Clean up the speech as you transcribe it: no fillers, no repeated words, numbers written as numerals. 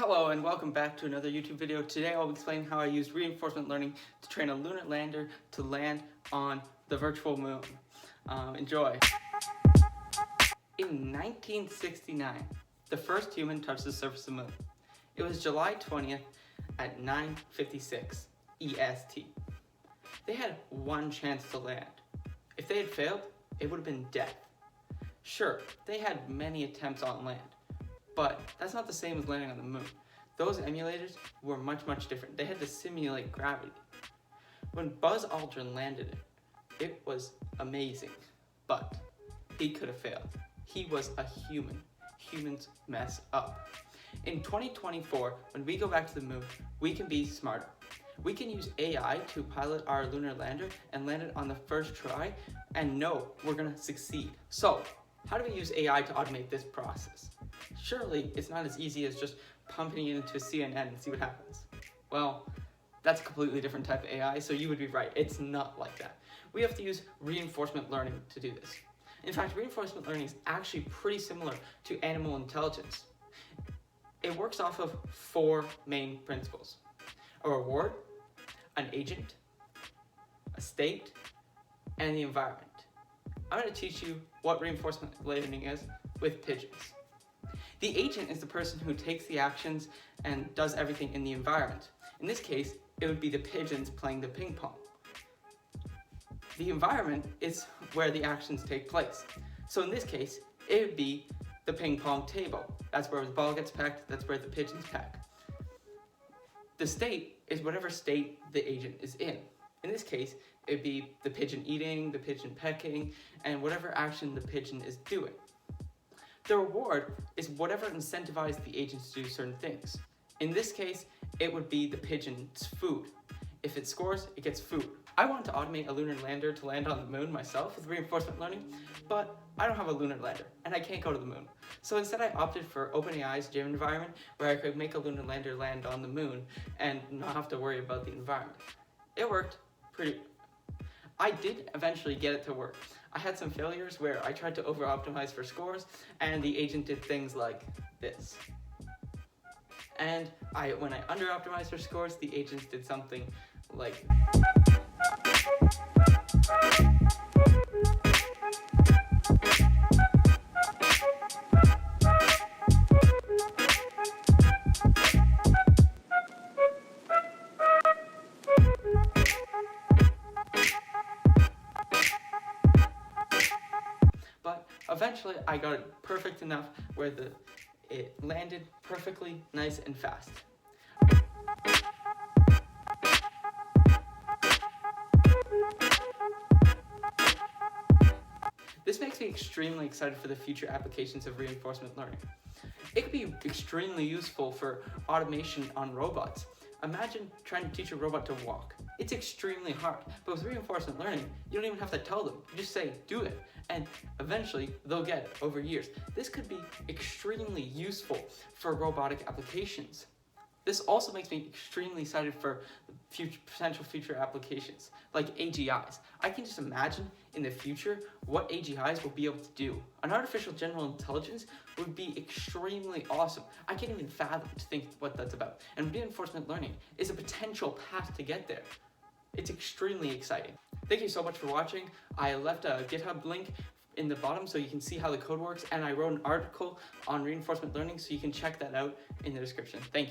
Hello and welcome back to another YouTube video. Today I'll explain how I used reinforcement learning to train a lunar lander to land on the virtual moon. Enjoy. In 1969, the first human touched the surface of the moon. It was July 20th at 9:56 EST. They had one chance to land. If they had failed, it would have been death. Sure, they had many attempts on land, but that's not the same as landing on the moon. Those emulators were much different. They had to simulate gravity. When Buzz Aldrin landed it was amazing, but he could have failed. He was a human. Humans mess up. In 2024, when we go back to the moon, we can be smarter. We can use AI to pilot our lunar lander and land it on the first try and know we're gonna succeed. So, how do we use AI to automate this process? Surely it's not as easy as just pumping it into a CNN and see what happens. Well, that's a completely different type of AI, so you would be right. It's not like that. We have to use reinforcement learning to do this. In fact, reinforcement learning is actually pretty similar to animal intelligence. It works off of four main principles: a reward, an agent, a state, and the environment. I'm going to teach you what reinforcement learning is with pigeons. The agent is the person who takes the actions and does everything in the environment. In this case, it would be the pigeons playing the ping pong. The environment is where the actions take place. So in this case, it would be the ping pong table. That's where the ball gets pecked, that's where the pigeons peck. The state is whatever state the agent is in. In this case, it would be the pigeon eating, the pigeon pecking, and whatever action the pigeon is doing. The reward is whatever incentivizes the agent to do certain things. In this case, it would be the pigeon's food. If it scores, it gets food. I want to automate a lunar lander to land on the moon myself with reinforcement learning, but I don't have a lunar lander, and I can't go to the moon. So instead I opted for OpenAI's gym environment, where I could make a lunar lander land on the moon and not have to worry about the environment. It worked I did eventually get it to work. I had some failures where I tried to over-optimize for scores, and the agent did things like this. And when I under-optimized for scores, the agents did something like... But eventually I got it perfect enough where it landed perfectly nice and fast. This makes me extremely excited for the future applications of reinforcement learning. It could be extremely useful for automation on robots. Imagine trying to teach a robot to walk. It's extremely hard, but with reinforcement learning, you don't even have to tell them. You just say, do it, and eventually they'll get it over years. This could be extremely useful for robotic applications. This also makes me extremely excited for potential future applications, like AGIs. I can just imagine in the future what AGIs will be able to do. An artificial general intelligence would be extremely awesome. I can't even fathom to think what that's about. And reinforcement learning is a potential path to get there. It's extremely exciting. Thank you so much for watching. I left a GitHub link in the bottom so you can see how the code works, and I wrote an article on reinforcement learning so you can check that out in the description. Thank you.